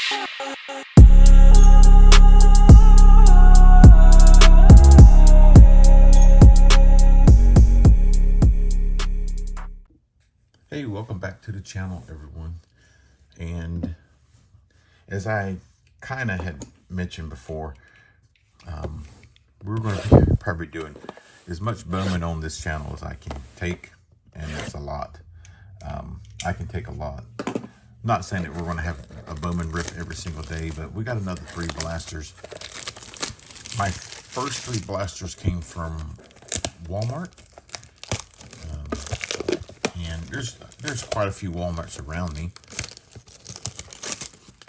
Hey, welcome back to the channel, everyone. And as I kind of had mentioned before, we're going to be probably doing as much Bowman on this channel as I can take, and it's a lot. I can take a lot. I'm not saying that we're going to have a Bowman rip every single day, but we got another 3 blasters. My first 3 blasters came from Walmart. And there's quite a few Walmarts around me,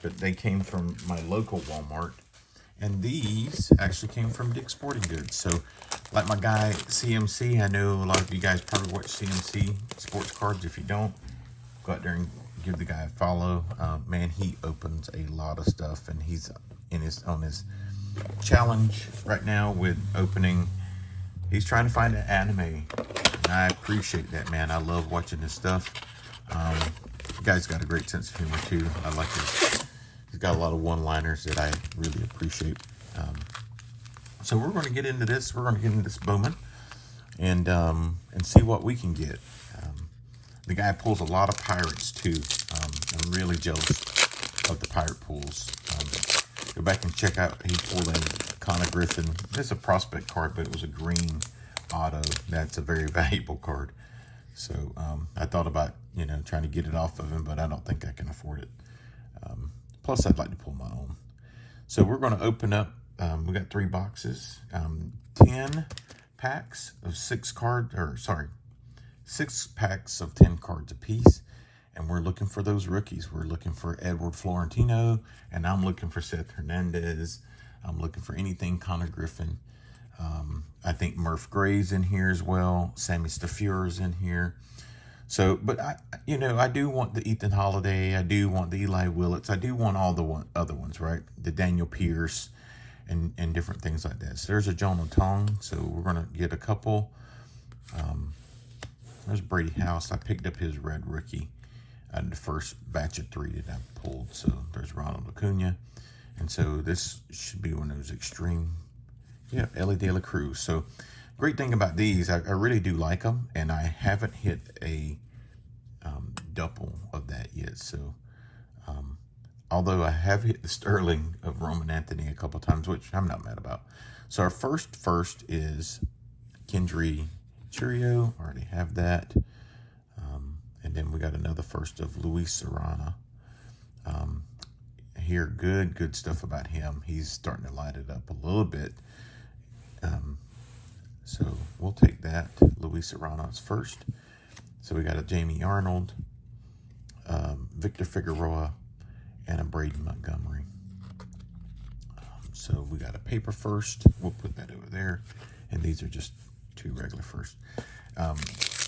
but they came from my local Walmart, and these actually came from Dick's Sporting Goods. So, like my guy CMC, I know a lot of you guys probably watch CMC Sports Cards. If you don't, go out there and give the guy a follow. Man, he opens a lot of stuff, and he's on his challenge right now with opening. He's trying to find an anime. I appreciate that, man. I love watching this stuff. The guy's got a great sense of humor too. I like his. He's got a lot of one-liners that I really appreciate. So we're going to get into this. We're going to get into this Bowman and see what we can get. The guy pulls a lot of pirates too. I'm really jealous of the pirate pulls. Go back and check out. He pulled in Connor Griffin. This is a prospect card, but it was a green auto. That's a very valuable card. So I thought about trying to get it off of him, but I don't think I can afford it. Plus I'd like to pull my own. So we're going to open up. We got 3 boxes, 10 packs of 6 packs of 10 cards apiece, and we're looking for those rookies. We're looking for Edward Florentino, and I'm looking for Seth Hernandez. I'm looking for anything Connor Griffin. I think Murph Gray's in here as well. Sammy Staffure's in here. So, but I do want the Ethan Holiday. I do want the Eli Willits. I do want all the other ones, right? The Daniel Pierce and different things like that. So there's a Jonah Tong. So we're going to get a couple. There's Brady House. I picked up his red rookie out of the first batch of 3 that I pulled. So there's Ronald Acuna. And so this should be one of those extreme. Yeah, Ellie De La Cruz. So, great thing about these, I really do like them, and I haven't hit a double of that yet. So, although I have hit the Sterling of Roman Anthony a couple times, which I'm not mad about. So, our first is Kendry Churio. I already have that. And then we got another first of Luis Serrano. Hear good stuff about him. He's starting to light it up a little bit. So we'll take that. Luis Serrano's first. So we got a Jamie Arnold, Victor Figueroa, and a Braden Montgomery. So we got a paper first. We'll put that over there. And these are just 2 regular first.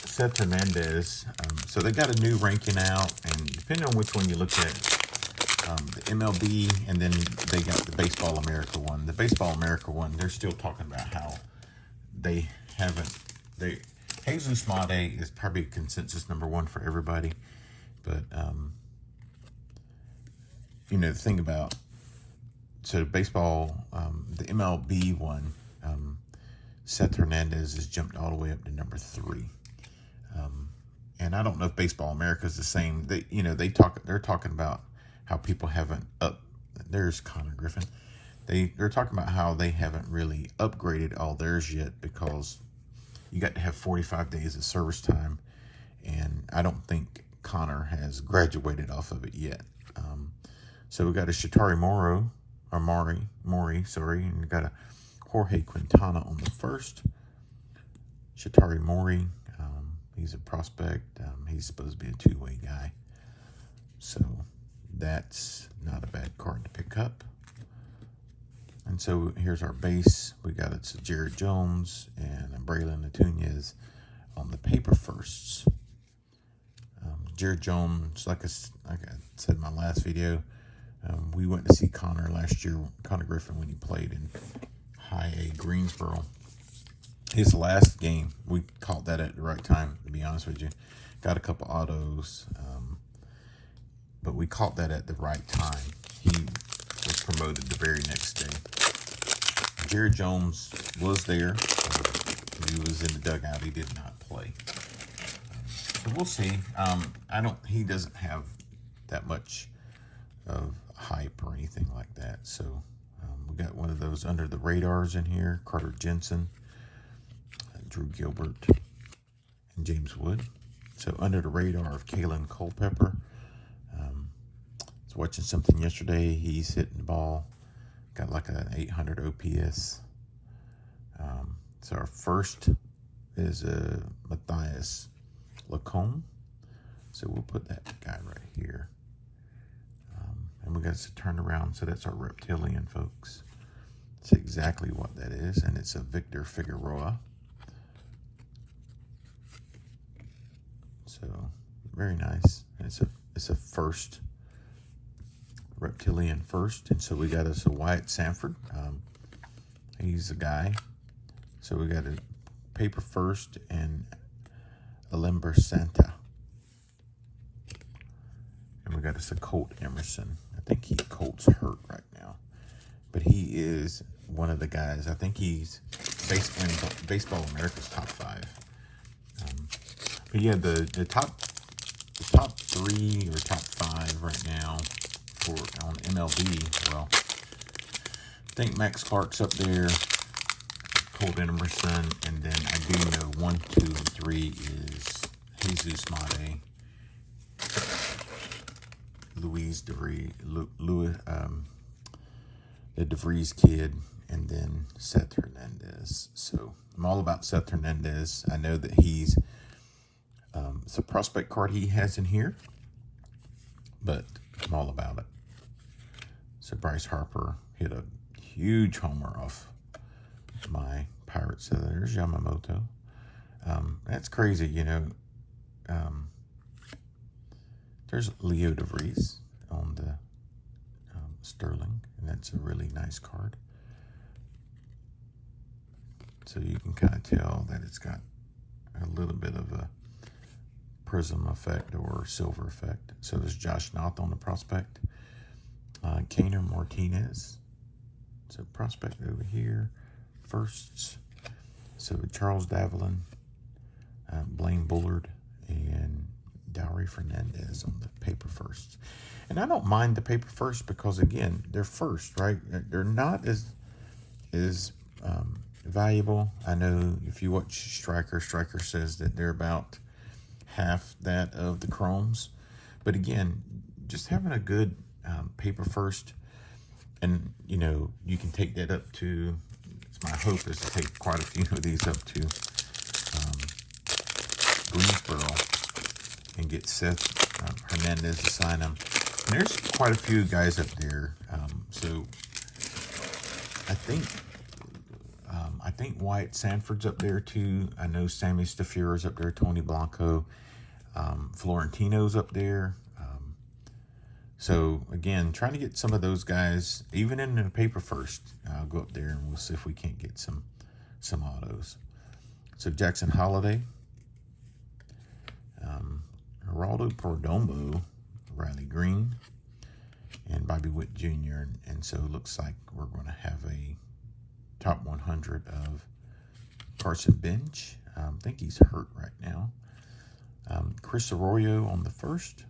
Seth Hernandez. So they got a new ranking out, and depending on which one you look at, the MLB, and then they got the Baseball America one. The Baseball America one, they're still talking about how they haven't. Jesus Mate is probably consensus #1 for everybody, but the thing about baseball, the MLB one, Seth Hernandez has jumped all the way up to #3. And I don't know if Baseball America is the same. They're talking about how people haven't there's Connor Griffin. They're talking about how they haven't really upgraded all theirs yet, because you got to have 45 days of service time, and I don't think Connor has graduated off of it yet. So we got a Shatari Mori, and we got a Jorge Quintana on the first. Shatari Mori, he's a prospect. He's supposed to be a 2-way guy. So that's not a bad card to pick up. And so here's our base. We got it's Jared Jones and Braylon Nunez on the paper firsts. Jared Jones, like I said in my last video, we went to see Connor last year, Connor Griffin, when he played in High A Greensboro. His last game, we caught that at the right time, to be honest with you. Got a couple autos, but we caught that at the right time. loaded the very next day. Jared Jones was there. He was in the dugout. He did not play. So we'll see. He doesn't have that much of hype or anything like that. So we got one of those under the radars in here. Carter Jensen, Drew Gilbert, and James Wood. So under the radar of Kalen Culpepper. I was watching something yesterday. He's hitting the ball. Got like an 800 OPS. So our first is Matthias Lacombe. So we'll put that guy right here. And we got to turn around. So that's our reptilian, folks. That's exactly what that is. And it's a Victor Figueroa. So very nice. And it's a first. Reptilian first. And so we got us a Wyatt Sanford. He's a guy. So we got a paper first and Alember Santa. And we got us a Colt Emerson. I think Colt's hurt right now. But he is one of the guys. I think he's Baseball America's top 5. But yeah, the top 3 or top 5 right now on MLB. Well, I think Max Clark's up there, Colt Emerson, and then I do know 1, 2, and 3 is Jesus Mate, the DeVries kid, and then Seth Hernandez. So I'm all about Seth Hernandez. I know that it's a prospect card he has in here, but I'm all about it. So Bryce Harper hit a huge homer off my Pirates. So there's Yamamoto. That's crazy, you know. There's Leo DeVries on the Sterling, and that's a really nice card. So you can kind of tell that it's got a little bit of a prism effect or silver effect. So there's Josh Noth on the prospect. Kaner Martinez. So prospect over here. Firsts. So Charles Davelin, Blaine Bullard, and Dowry Fernandez on the paper firsts. And I don't mind the paper first because, again, they're first, right? They're not as valuable. I know if you watch Striker says that they're about half that of the chromes. But again, just having a good paper first, and you know, you can take that up to, it's my hope is to take quite a few of these up to Greensboro and get Seth Hernandez to sign them. And there's quite a few guys up there. So I think Wyatt Sanford's up there too. I know Sammy Stafira's up there, Tony Blanco, Florentino's up there. So again, trying to get some of those guys, even in the paper first. I'll go up there and we'll see if we can't get some autos. So Jackson Holiday, Geraldo Perdomo, Riley Green, and Bobby Witt Jr. And so it looks like we're going to have a top 100 of Carson Bench. I think he's hurt right now. Chris Arroyo on the first.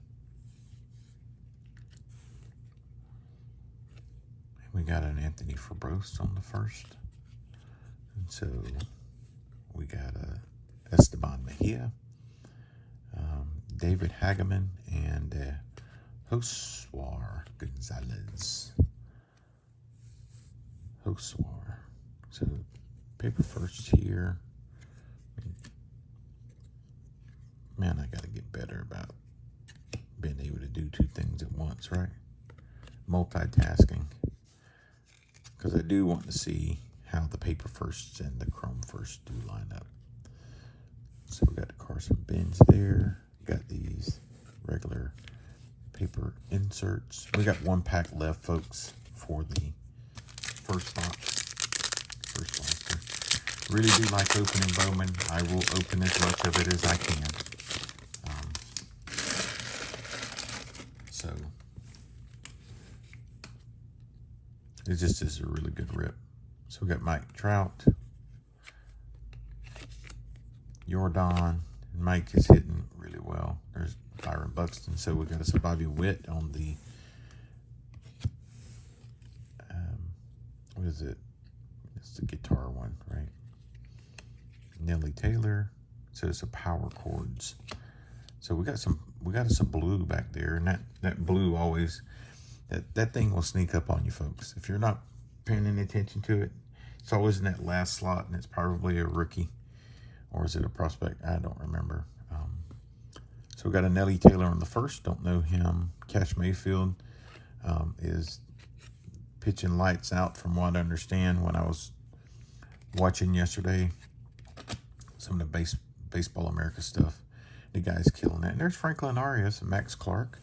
And we got an Anthony Fabros on the first. And so we got Esteban Mejia, David Hageman, and Joswar Gonzalez. Joswar. So paper first here. Man, I got to get better about being able to do 2 things at once, right? Multitasking. Because I do want to see how the paper firsts and the chrome firsts do line up. So we got the Carson Bench there. Got these regular paper inserts. We got 1 pack left, folks, for the first box. First box. Really do like opening Bowman. I will open as much of it as I can. It just is a really good rip. So we got Mike Trout, Jordan. Mike is hitting really well. There's Byron Buxton. So we got us a Bobby Witt on the, what is it? It's the guitar one, right? Nelly Taylor. So it's a power chords. So we got us a blue back there, and that blue always, that thing will sneak up on you folks. If you're not paying any attention to it, it's always in that last slot, and it's probably a rookie. Or is it a prospect? I don't remember. So we got a Nelly Taylor on the first. Don't know him. Cash Mayfield is pitching lights out from what I understand when I was watching yesterday. Some of the Baseball America stuff. The guy's killing that. And there's Franklin Arias and Max Clark.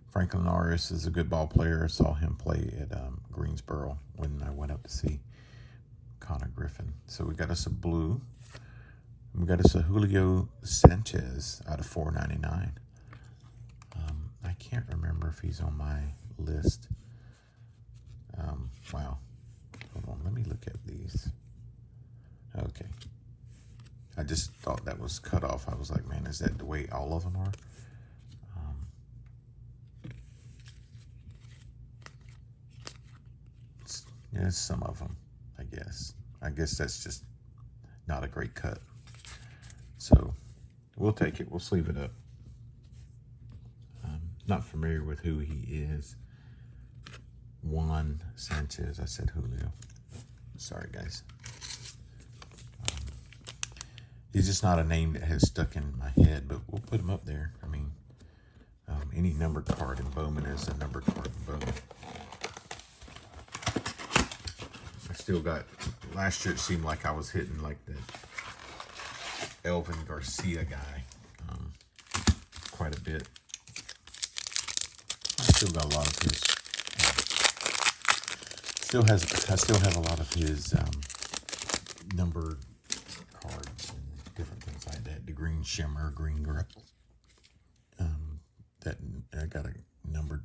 Franklin Arias is a good ball player. I saw him play at Greensboro when I went up to see Connor Griffin. So we got us a blue. We got us a Julio Sanchez out of $4.99. I can't remember if he's on my list. Wow. Hold on, let me look at these. Okay. I just thought that was cut off. I was like, man, is that the way all of them are? Yeah, some of them, I guess. I guess that's just not a great cut. So we'll take it. We'll sleeve it up. Not familiar with who he is. Juan Sanchez. I said Julio. Sorry, guys. He's just not a name that has stuck in my head, but we'll put him up there. I mean, any numbered card in Bowman is a numbered card in Bowman. I still got, last year it seemed like I was hitting like the Elvin Garcia guy quite a bit. I still got a lot of his, I still have a lot of his numbered cards and different things like that. The green shimmer, green grip. That I got a numbered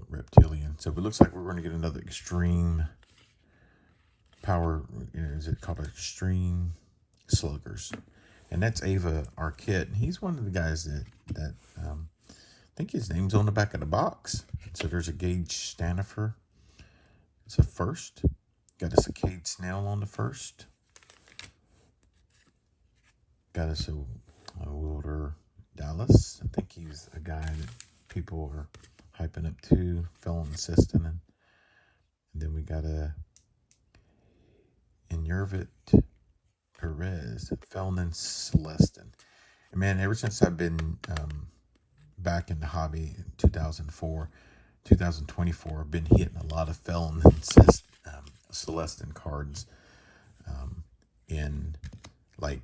reptilian. So it looks like we're going to get another extreme power. Is it called Extreme Sluggers? And that's Ava Arquette. And he's one of the guys that I think his name's on the back of the box. So there's a Gage Stanifer. It's a first. Got us a Cade Snell on the first. Got us a Wilder Dallas. I think he's a guy that people are hyping up too. Felon assistant. And then we got a Inervit Perez, Felon Celestin. And man, ever since I've been back in the hobby in 2004, 2024, I've been hitting a lot of Felon Celestin cards in like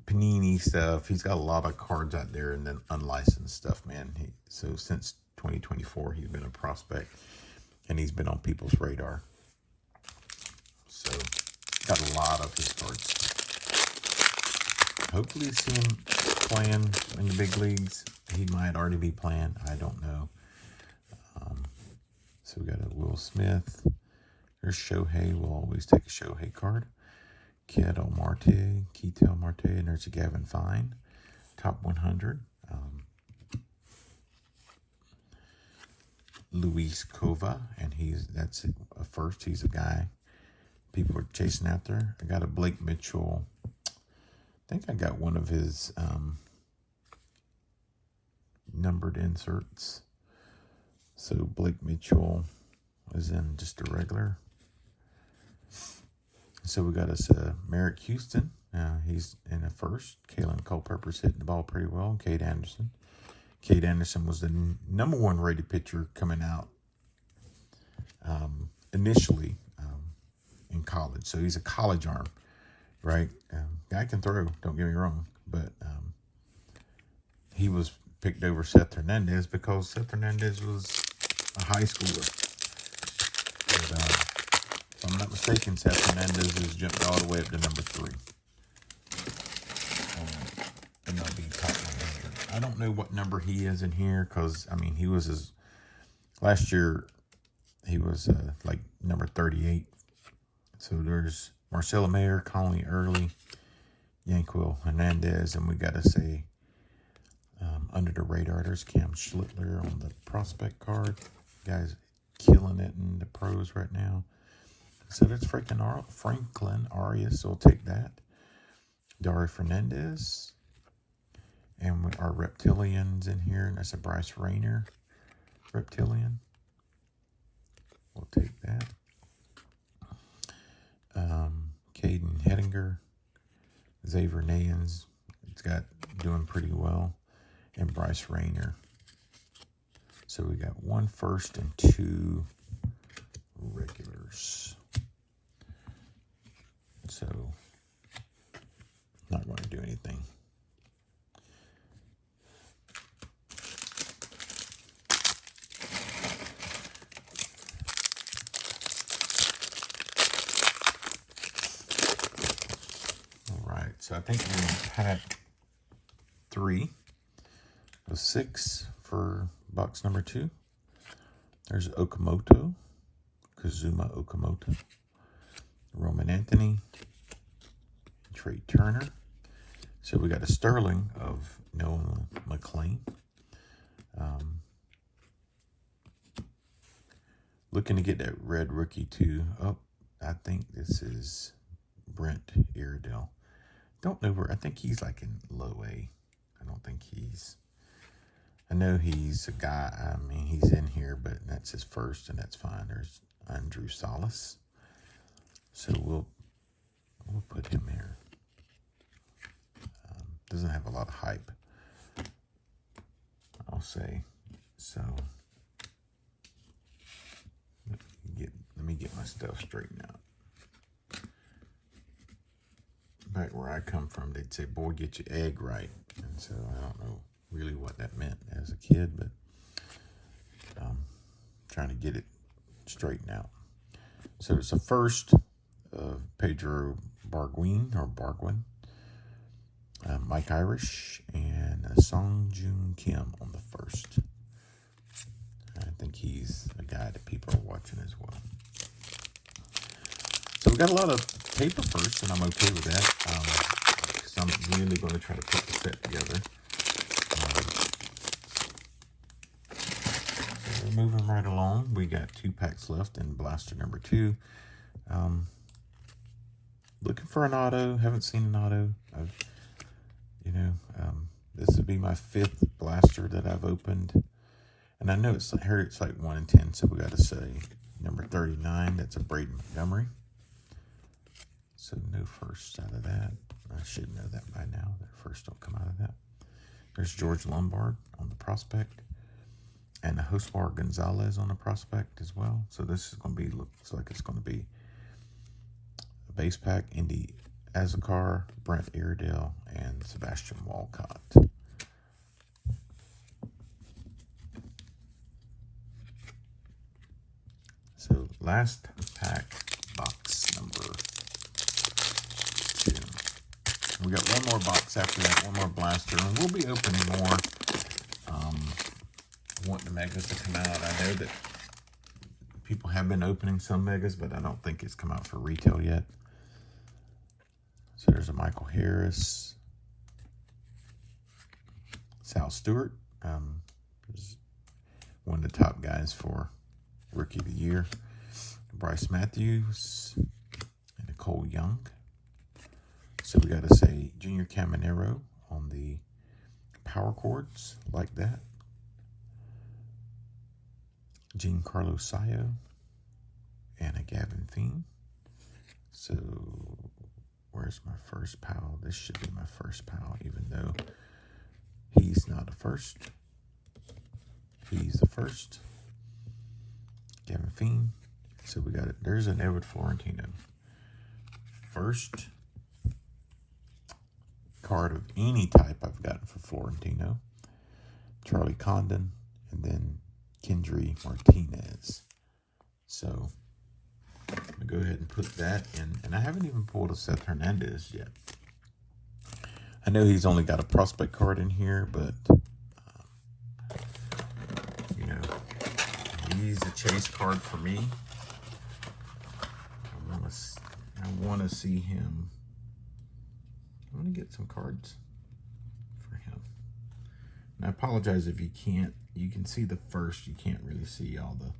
Panini stuff. He's got a lot of cards out there, and then unlicensed stuff, man. So since 2024, he's been a prospect, and he's been on people's radar. So got a lot of his cards. Hopefully see him playing in the big leagues. He might already be playing. I don't know. So we got a Will Smith. There's Shohei. We'll always take a Shohei card. Ketel Marte, and there's a Gavin Fine. Top 100. Luis Cova, and that's a first. He's a guy people are chasing after. I got a Blake Mitchell. I think I got one of his numbered inserts. So Blake Mitchell is in just a regular. So we got us Merrick Houston. He's in a first. Kalen Culpepper's hitting the ball pretty well. Cade Anderson. Cade Anderson was the number one rated pitcher coming out initially in college. So he's a college arm, right? Guy can throw, don't get me wrong. But he was picked over Seth Hernandez because Seth Hernandez was a high schooler. But, if I'm not mistaken, Seth Hernandez has jumped all the way up to number 3. MLB top 100. I don't know what number he is in here because, I mean, he was as Last year, he was like number 38. So there's Marcelo Mayer, Conley Early, Yanquiel Hernandez, and we got to say under the radar, there's Cam Schlittler on the prospect card. Guy's killing it in the pros right now. So there's Franklin Arias, so we'll take that. Dario Fernandez. And our Reptilians in here, and that's a Bryce Rayner Reptilian. We'll take that. Caden Hedinger, Xavier Nayans, it's got doing pretty well, and Bryce Rayner. So we got 1 first and 2 regulars. So not going to do anything. So I think we're in pack 3 of 6 for box number 2. There's Okamoto, Kazuma Okamoto, Roman Anthony, Trey Turner. So we got a Sterling of Noah McLean. Looking to get that red rookie too. Oh, I think this is Brent Iredell. Don't know where. I think he's like in low A. I don't think he's. I know he's a guy. I mean, he's in here, but that's his first, and that's fine. There's Andrew Salas, so we'll put him here. Doesn't have a lot of hype, I'll say. So let me get my stuff straightened out. Back where I come from, they'd say, boy, get your egg right. And so I don't know really what that meant as a kid, but trying to get it straightened out. So it's a first of Pedro Barguin, Mike Irish, and Song Joon Kim on the first. I think he's a guy that people are watching as well. So we got a lot of paper first, and I'm okay with that, because I'm really going to try to put the set together. So we're moving right along. We got 2 packs left in blaster number 2. Looking for an auto. Haven't seen an auto. This would be my 5th blaster that I've opened, and I know I heard it's like 1 in 10. So we got to say number 39. That's a Braden Montgomery. So no first out of that. I should know that by now. That first will come out of that. There's George Lombard on the prospect, and Josmar Gonzalez on the prospect as well. So this is going to be, looks like it's going to be a base pack. Indy Azakar, Brent Iredell, and Sebastian Walcott. So last pack, box number 2. We got one more box after that, one more blaster, and we'll be opening more. I want the megas to come out. I know that people have been opening some megas, but I don't think it's come out for retail yet. So there's a Michael Harris, Sal Stewart, one of the top guys for Rookie of the Year, Bryce Matthews, and Nicole Young. So we got to say Junior Caminero on the power chords, like that. Giancarlo Sayo and a Gavin Fiend. So where's my first pal? This should be my first pal, even though he's not a first. He's a first. Gavin Fiend. So we got it. There's an Edward Florentino. First card of any type I've gotten for Florentino. Charlie Condon, and then Kendry Martinez. So I'm going to go ahead and put that in. And I haven't even pulled a Seth Hernandez yet. I know he's only got a prospect card in here, but, He's a chase card for me. I want to see him. I want to get some cards for him. And I apologize if you can't. You can see the first. You can't really see all the.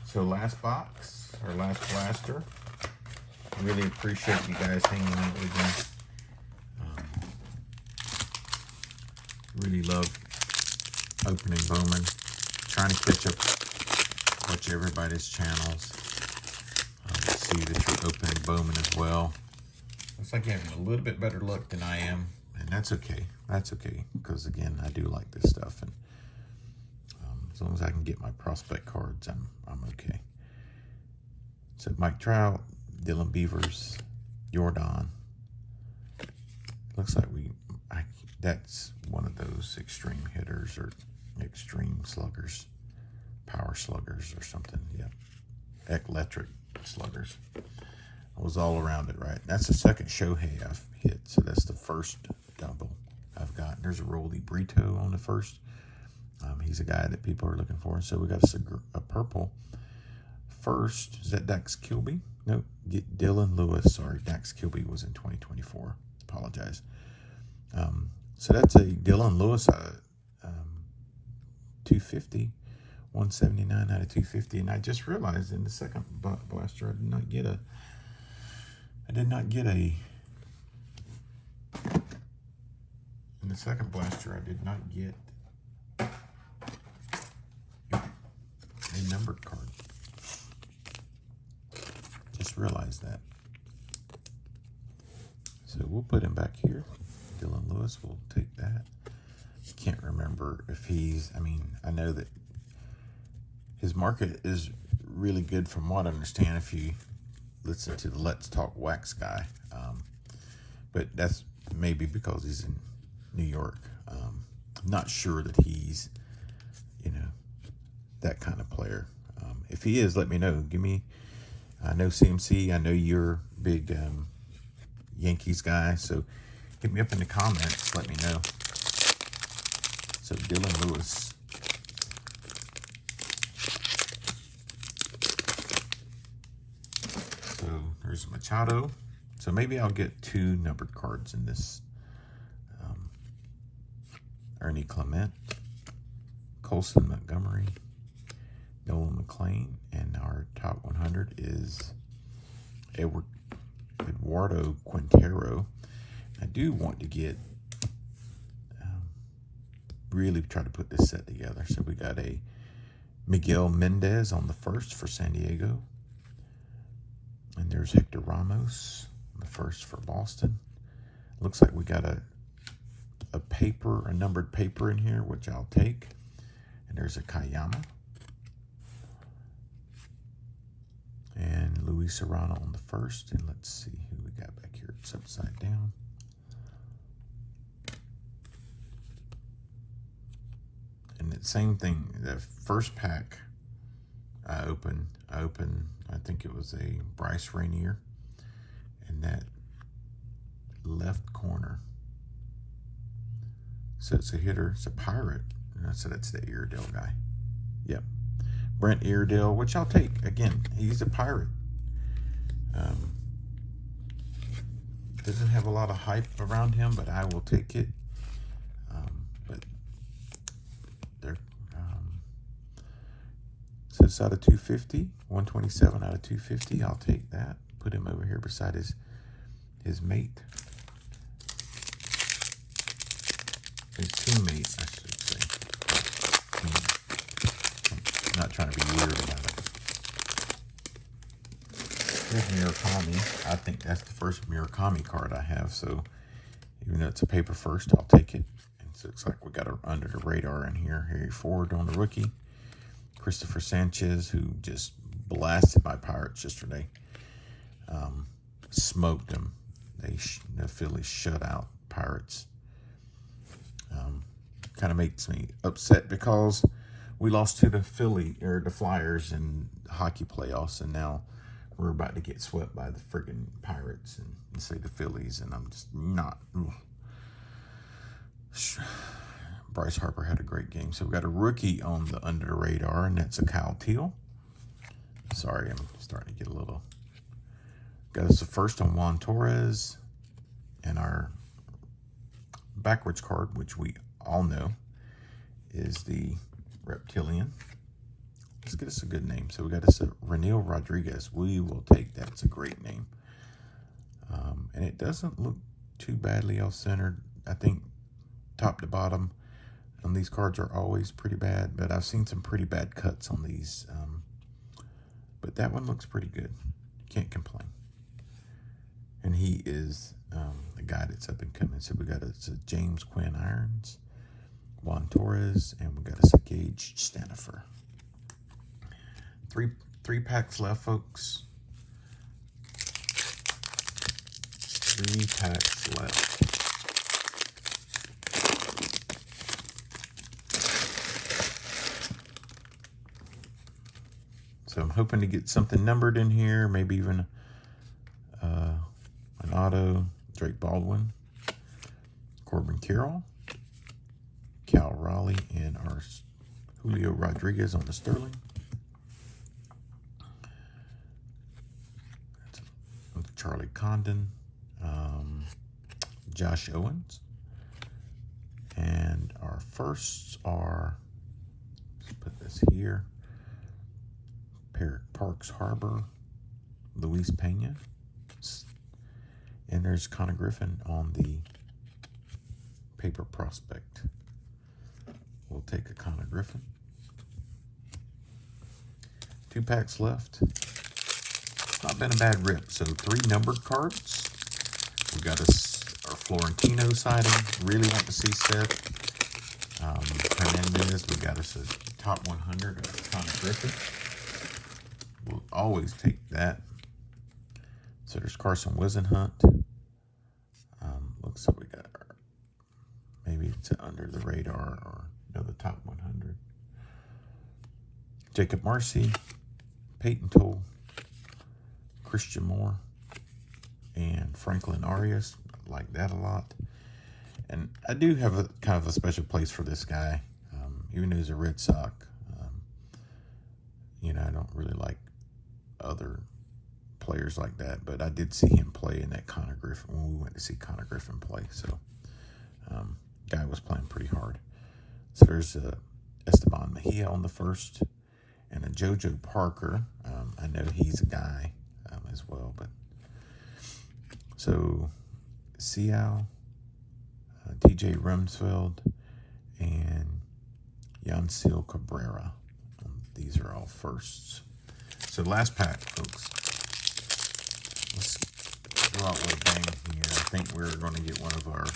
So last box, or last blaster. I really appreciate you guys hanging out with me. Really love opening Bowman. Trying to catch up, watch everybody's channels. See that you're opening Bowman as well. Looks like you're having a little bit better luck than I am, and that's okay. That's okay, because again, I do like this stuff, and as long as I can get my prospect cards, I'm okay. So Mike Trout, Dylan Beavers, Jordan. Looks like that's one of those extreme hitters or extreme sluggers, power sluggers or something. Yeah, electric sluggers. I was all around it, right? That's the second Shohei I've hit, so that's the first double I've got. There's a Rolly Brito on the first. He's a guy that people are looking for. So we got a purple first. Is that Dax Kilby? Nope. Get Dylan Lewis. Sorry, Dax Kilby was in 2024. Apologize. So that's a Dylan Lewis 250, 179 out of 250. And I just realized in the second blaster, I did not get in the second blaster, I did not get a numbered card. Just realized that. So we'll put him back here. Dylan Lewis, we'll take that. Can't remember if I know that his market is really good from what I understand if you listen to the Let's Talk Wax guy. But that's maybe because he's in New York. Not sure that he's, that kind of player. If he is, let me know. I know CMC, I know you're a big Yankees guy, so hit me up in the comments, let me know. So Dylan Lewis. So there's Machado. So maybe I'll get 2 numbered cards in this. Ernie Clement, Colson Montgomery, Nolan McLean, and our top 100 is Eduardo Quintero. I do want to get, really try to put this set together. So we got a Miguel Mendez on the first for San Diego. And there's Hector Ramos on the first for Boston. Looks like we got a numbered paper in here, which I'll take. And there's a Kayama. And Luis Serrano on the first. And let's see who we got back here. It's upside down. And the same thing, the first pack I opened, I think it was a Bryce Rainier. And that left corner. So it's a hitter, it's a Pirate. So that's the Iredale guy. Yep. Brent Iredale, which I'll take. Again, he's a Pirate. Doesn't have a lot of hype around him, but I will take it. But they're so it's out of 250, 127 out of 250. I'll take that. Put him over here beside his mate. His teammate, I should say. I'm not trying to be weird about it. Here's Murakami. I think that's the first Murakami card I have, so even though it's a paper first, I'll take it. And so it looks like we got a under the radar in here. Harry Ford on the rookie. Christopher Sanchez, who just blasted my Pirates yesterday. Smoked them. The Phillies shut out Pirates. Kind of makes me upset because we lost to the Flyers in hockey playoffs, and now we're about to get swept by the friggin' Pirates and say the Phillies, and I'm just not. Bryce Harper had a great game. So we got a rookie on the under the radar, and that's a Kyle Teal. Sorry, I'm starting to get a little. Got us the first on Juan Torres, and our backwards card, which we all know is the Reptilian. Let's get us a good name. So we got us a Renil Rodriguez. We will take that. It's a great name. And it doesn't look too badly off-centered. I think top to bottom on these cards are always pretty bad, but I've seen some pretty bad cuts on these. But that one looks pretty good. Can't complain. And he is the guy that's up and coming. So we got a James Quinn Irons, Juan Torres, and we got a Gage Stanifer. Three packs left, folks. 3 packs left. So I'm hoping to get something numbered in here, maybe even an auto, Drake Baldwin, Corbin Carroll, Cal Raleigh, and our Julio Rodriguez on the Sterling. That's Charlie Condon, Josh Owens. And our firsts are, let's put this here, Parks Harbor, Luis Pena, and there's Connor Griffin on the paper prospect. We'll take a Connor Griffin. 2 packs left. Not been a bad rip. So 3 numbered cards. We got our Florentino sighting. Really want to see Seth Hernandez. We got us a top 100 of Connor Griffin. We'll always take that. So there's Carson Wisenhunt. Looks like we got maybe it's under the radar or the top 100. Jacob Marcy, Peyton Toll, Christian Moore, and Franklin Arias. I like that a lot. And I do have a kind of a special place for this guy, even though he's a Red Sox. I don't really like other players like that, but I did see him play in that Connor Griffin when we went to see Connor Griffin play. So, guy was playing pretty hard. So there's Esteban Mejia on the first, and a JoJo Parker. I know he's a guy as well, but so Seau, TJ Rumsfeld, and Yansil Cabrera. These are all firsts. So last pack, folks. Let's go out with a bang here. I think we're going to get one of our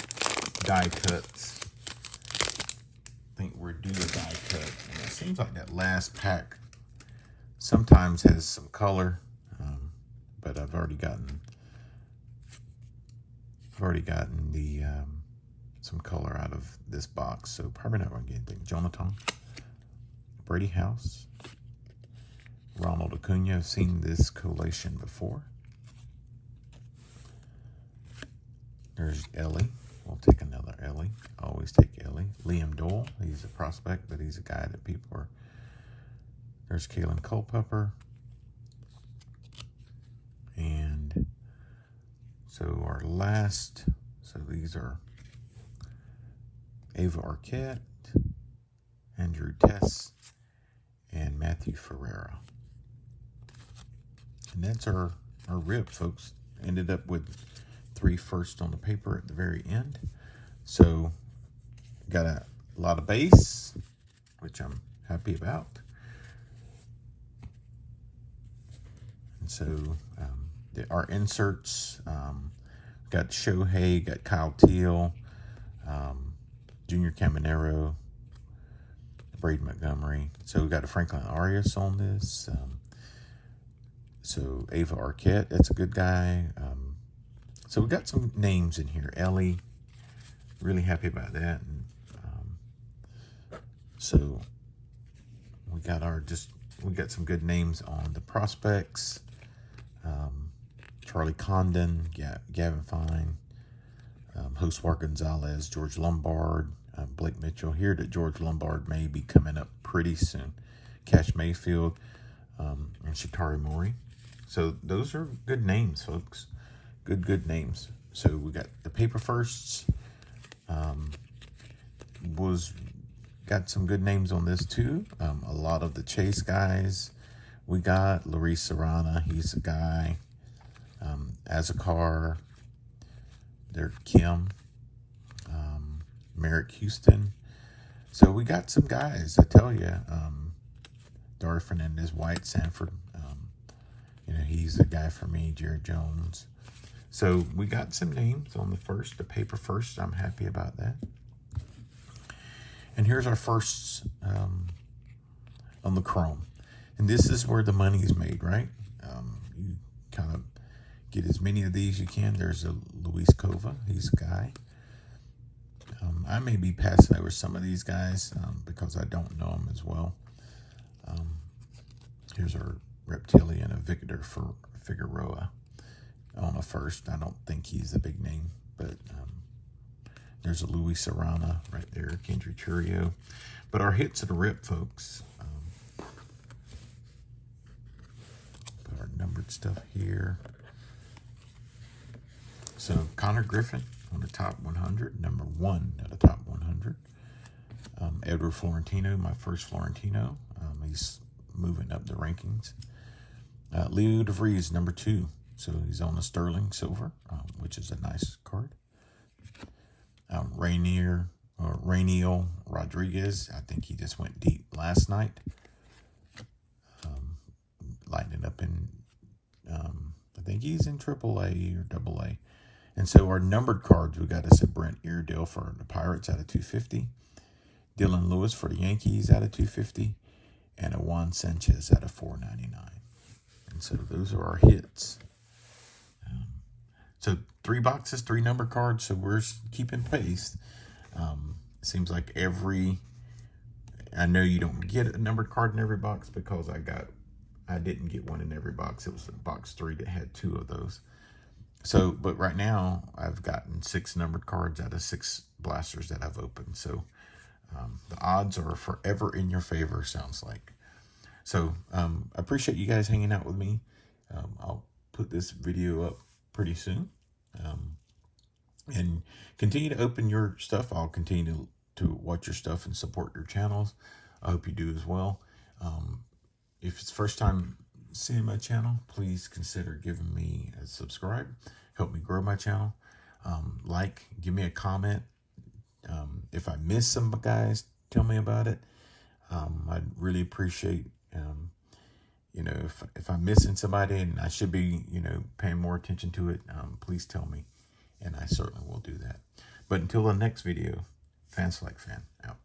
die cuts. I think we're due a die cut. And it seems like that last pack sometimes has some color, but I've already gotten the some color out of this box, so probably not going to get anything. Jonathan, Brady House, Ronald Acuna. I've seen this collation before. There's Ellie. We'll take another Ellie. I always take Ellie. Liam Doyle. He's a prospect, but he's a guy that people are. There's Kalen Culpepper. And so our last, so these are Ava Arquette, Andrew Tess, and Matthew Ferreira. And that's our rip, folks. Ended up with 3 firsts on the paper at the very end. So got a lot of base, which I'm happy about. And so our inserts, got Shohei, got Kyle Teal, Junior Caminero, Braden Montgomery. So we got a Franklin Arias on this. So Ava Arquette, that's a good guy. So we got some names in here. Ellie, really happy about that. And so we got some good names on the prospects. Charlie Condon, Gavin Fine, Josewar Gonzalez, George Lombard, Blake Mitchell here that George Lombard may be coming up pretty soon. Cash Mayfield, and Shatari Mori. So those are good names, folks. Good names. So we got the Paper Firsts. Got some good names on this too. A lot of the Chase guys. We got Luis Serrana. He's a guy. Azakar. There, Kim. Merrick Houston. So we got some guys, I tell you. Dari Fernandez, White, Sanford. He's a guy for me. Jared Jones. So we got some names on the Paper First. I'm happy about that. And here's our firsts on the Chrome. And this is where the money is made, right? You kind of get as many of these you can. There's a Luis Cova. He's a guy. I may be passing over some of these guys because I don't know them as well. Here's our Reptilian, a Victor for Figueroa on a first. I don't think he's a big name, but there's a Luis Serrana right there, Kendry Churio. But our hits of the rip, folks. Put our numbered stuff here. So Connor Griffin on the top 100, number 1 at the top 100. Edward Florentino, my first Florentino. He's moving up the rankings. Leo DeVries, number 2. So he's on the Sterling Silver, which is a nice card. Rainiel Rodriguez, I think he just went deep last night. Lighting up in, I think he's in AAA or AA. And so our numbered cards, we got us a Brent Iredale for the Pirates out of 250. Dylan Lewis for the Yankees out of 250. And a Juan Sanchez out of 499. And so those are our hits. So 3 boxes, 3 number cards. So we're keeping pace. Seems like I know you don't get a numbered card in every box because I didn't get one in every box. It was box 3 that had 2 of those. So, but right now I've gotten 6 numbered cards out of 6 blasters that I've opened. So the odds are forever in your favor, sounds like. So I appreciate you guys hanging out with me. I'll put this video up pretty soon. And continue to open your stuff. I'll continue to watch your stuff and support your channels. I hope you do as well. If it's first time seeing my channel, please consider giving me a subscribe. Help me grow my channel. Give me a comment. If I miss some guys, tell me about it. I'd really appreciate, if I'm missing somebody and I should be, paying more attention to it, please tell me. And I certainly will do that. But until the next video, Fan Select Fan out.